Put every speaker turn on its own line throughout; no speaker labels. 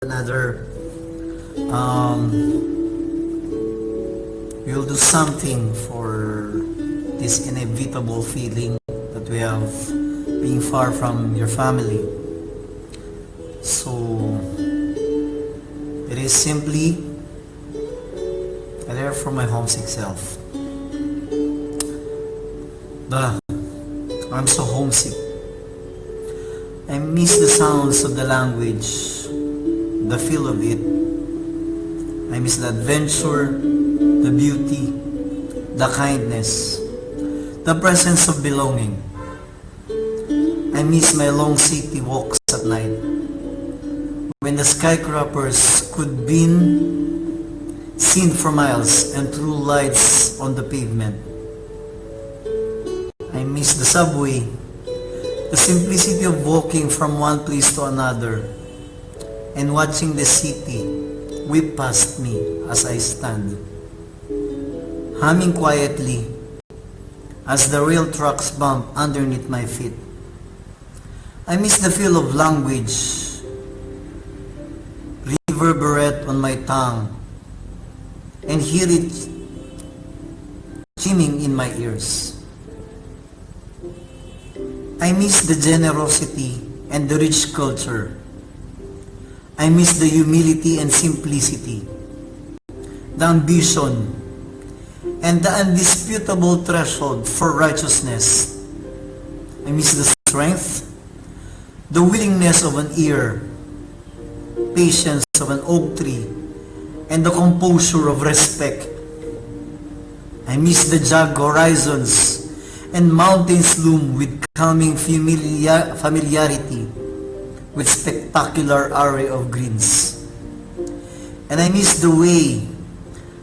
another, we will do something for this inevitable feeling that we have being far from your family. So it is simply a letter from my homesick self. I'm so homesick. I miss the sounds of the language, the feel of it. I miss the adventure, the beauty, the kindness, the presence of belonging. I miss my long city walks at night, when the skyscrapers could be seen for miles and through lights on the pavement. I miss the subway, the simplicity of walking from one place to another and watching the city whip past me as I stand, humming quietly as the rail trucks bump underneath my feet. I miss the feel of language reverberate on my tongue and hear it chiming in my ears. I miss the generosity and the rich culture. I miss the humility and simplicity, the ambition, and the undisputable threshold for righteousness. I miss the strength, the willingness of an ear, patience of an oak tree, and the composure of respect. I miss the jagged horizons and mountains loom with calming familiarity with spectacular array of greens. And I miss the way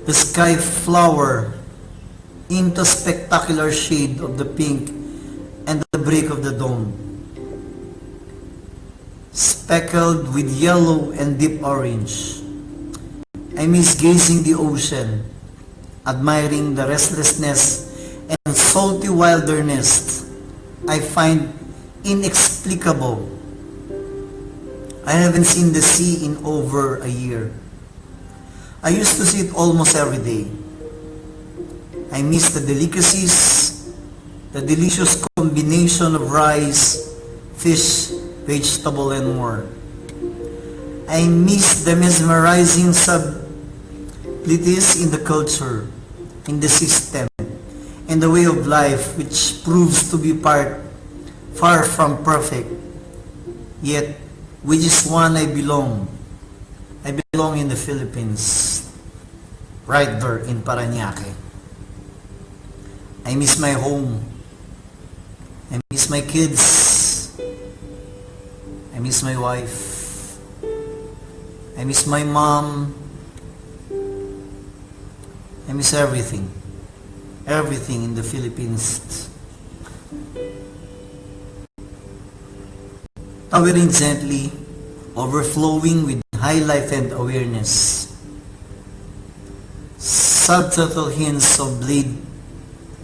the sky flower into spectacular shade of the pink and the break of the dawn, speckled with yellow and deep orange. I miss gazing the ocean, admiring the restlessness and salty wilderness I find inexplicable. I haven't seen the sea in over a year. I used to see it almost every day. I miss the delicacies, the delicious combination of rice, fish, vegetable, and more. I miss the mesmerizing subtleties in the culture, in the system, and the way of life which proves to be far from perfect, yet which is one I belong. I belong in the Philippines, right there in Parañaque. I miss my home. I miss my kids. I miss my wife. I miss my mom. I miss everything. Everything in the Philippines. Towering gently, overflowing with high life and awareness. Subtle hints of blade,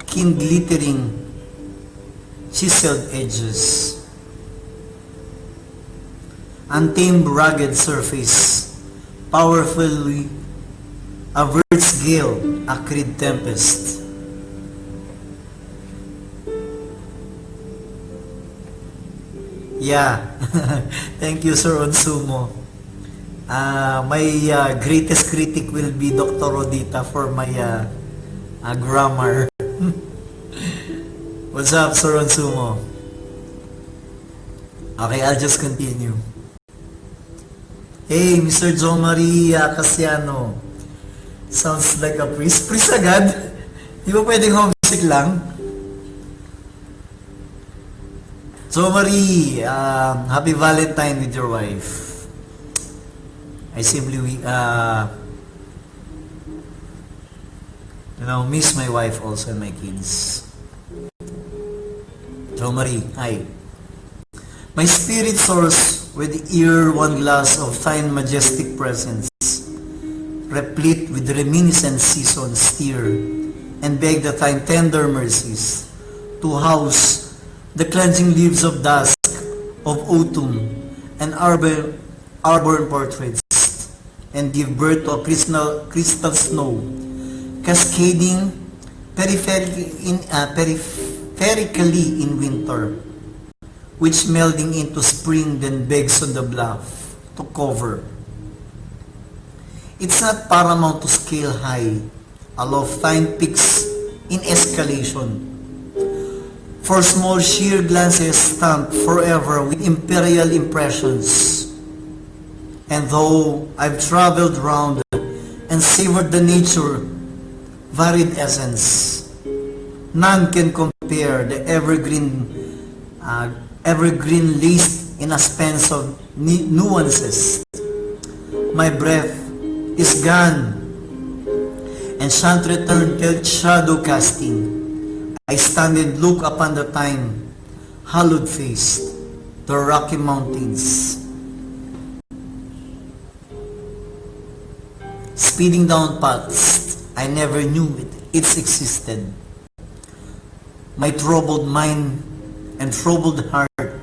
keen glittering, chiseled edges. Untamed rugged surface, powerfully averts gale, acrid tempest. Yeah, thank you, Sir Onsumo. My greatest critic will be Dr. Rodita for my grammar. What's up, Sir Onsumo? Okay, I'll just continue. Hey, Mr. Jo Maria Casiano. Sounds like a priest. Priest agad? Di ba pwedeng homesick lang? So Marie, happy Valentine with your wife. I simply, miss my wife also and my kids. So Marie, hi. My spirit soars with ear one glass of fine majestic presence, replete with reminiscent seasons steer, and beg the time tender mercies to house the cleansing leaves of dusk, of autumn, and arbor portraits and give birth to a crystal snow, cascading peripherically in winter, which melding into spring then begs on the bluff to cover. It's not paramount to scale high, aloft fine peaks in escalation. For small sheer glances stamped forever with imperial impressions. And though I've traveled round and savored the nature varied essence, none can compare the evergreen laced in a spans of nuances. My breath is gone and shan't return till shadow casting. I stand and look upon the time, hallowed faced, the Rocky Mountains. Speeding down paths I never knew it existed. My troubled mind and troubled heart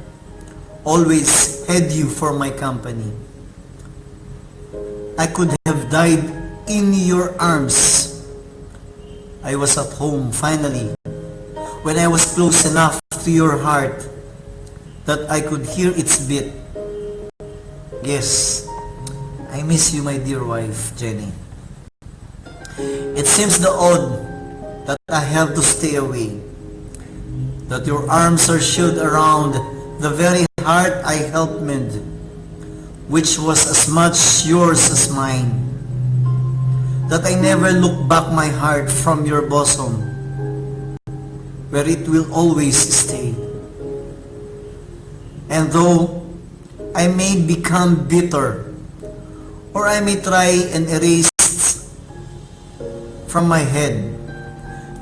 always had you for my company. I could have died in your arms. I was at home finally, when I was close enough to your heart that I could hear its beat. Yes, I miss you, my dear wife, Jenny. It seems the odd that I have to stay away, that your arms are shielded around the very heart I helped mend, which was as much yours as mine, that I never look back my heart from your bosom, where it will always stay. And though I may become bitter, or I may try and erase from my head,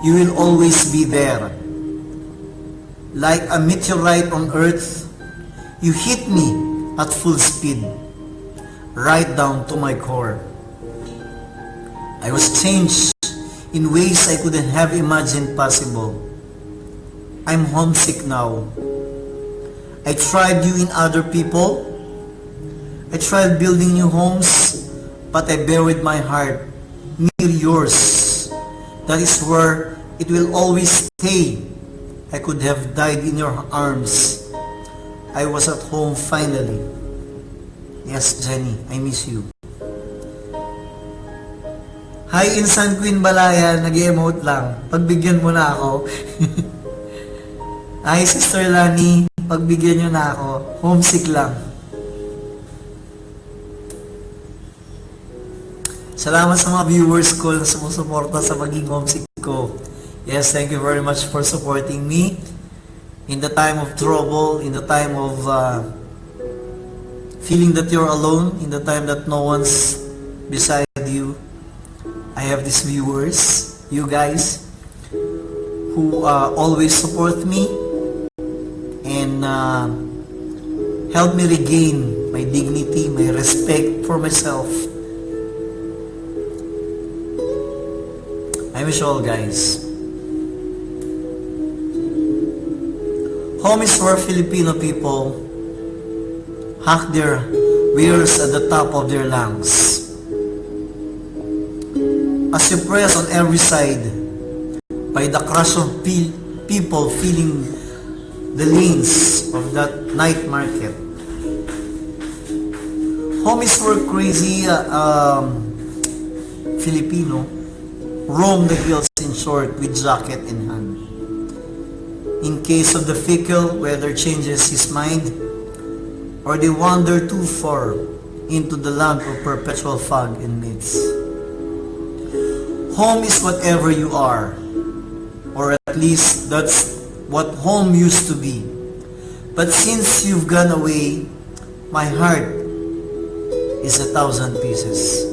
you will always be there. Like a meteorite on earth, you hit me at full speed, right down to my core. I was changed in ways I couldn't have imagined possible. I'm homesick now. I tried you in other people. I tried building new homes, but I buried my heart near yours. That is where it will always stay. I could have died in your arms. I was at home finally. Yes, Jenny, I miss you. Hi, Insan Queen Balaya, nag-emote lang. Pagbigyan mo na ako. Hi, Sister Lani, pagbigyan nyo na ako. Homesick lang. Salamat sa mga viewers ko na sumusuporta sa pagiging homesick ko. Yes, thank you very much for supporting me in the time of trouble, in the time of feeling that you're alone, in the time that no one's beside you. I have these viewers, you guys, who always support me and help me regain my dignity, my respect for myself. I wish all, guys. Home is where Filipino people hack their wares at the top of their lungs. As you press on every side by the crush of people feeling the lanes of that night market. Home is where crazy Filipino roam the hills in short with jacket in hand. In case of the fickle, whether changes his mind or they wander too far into the land of perpetual fog and myths. Home is whatever you are, or at least that's what home used to be. But since you've gone away, my heart is 1,000 pieces.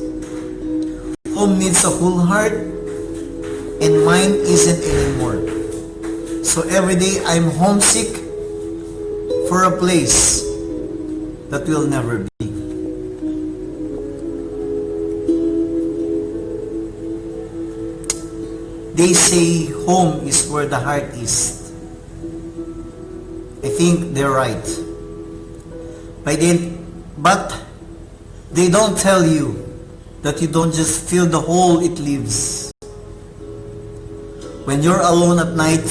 Home needs a whole heart, and mine isn't anymore. So every day I'm homesick for a place that will never be. They say home is where the heart is. I think they're right. But they don't tell you that you don't just fill the hole it leaves. When you're alone at night,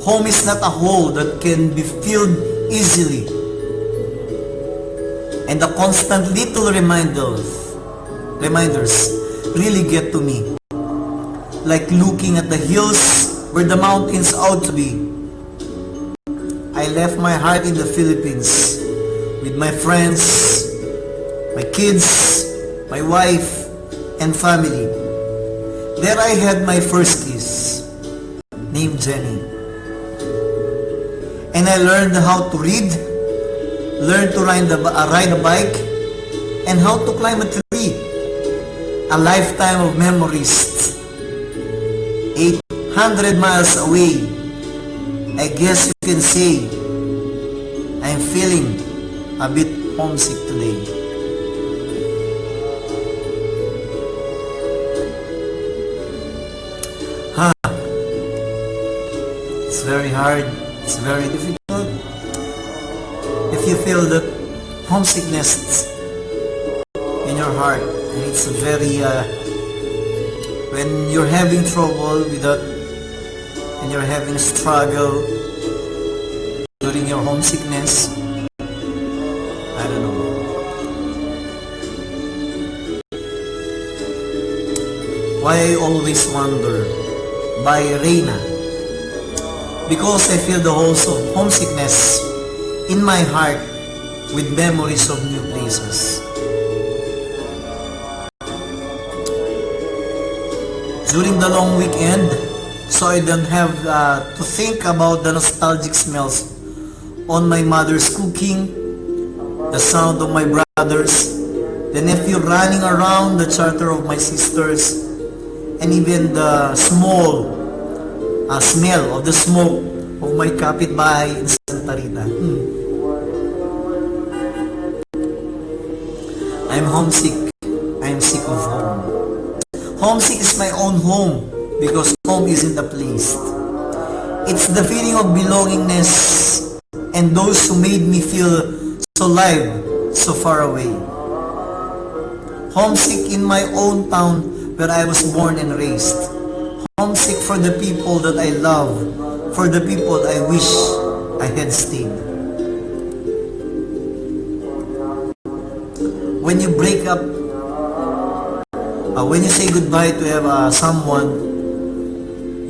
home is not a hole that can be filled easily. And the constant little reminders really get to me. Like looking at the hills where the mountains ought to be. I left my heart in the Philippines with my friends, my kids, my wife, and family. There I had my first kiss, named Jenny. And I learned how to read, learned to ride a bike, and how to climb a tree. A lifetime of memories. 800 miles away. I guess you can say I'm feeling a bit homesick today. It's very hard. It's very difficult. If you feel that homesickness in your heart, and it's very when you're having trouble with that, and you're having struggle during your homesickness, I don't know. Why I always wonder by Reina. Because I feel the holes of homesickness in my heart with memories of new places. During the long weekend, so I don't have to think about the nostalgic smells on my mother's cooking, the sound of my brothers, the nephew running around, the chatter of my sisters, and even the smell of the smoke of my kapitbahay in Santa Rita. I'm homesick. I'm sick of home. Homesick is my own home because home isn't a place. It's the feeling of belongingness and those who made me feel so alive, so far away. Homesick in my own town where I was born and raised. Homesick for the people that I love, for the people I wish I had stayed. When you break up, when you say goodbye to someone,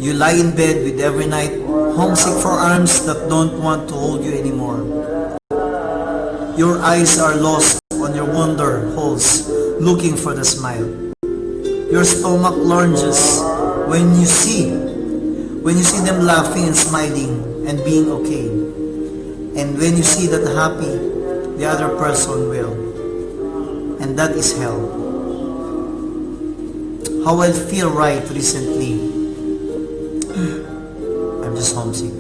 you lie in bed with every night, homesick for arms that don't want to hold you anymore. Your eyes are lost on your wonder holes, looking for the smile. Your stomach lunges when you see them laughing and smiling and being okay. And when you see that happy the other person will. And that is hell. How I feel right recently. I'm just homesick.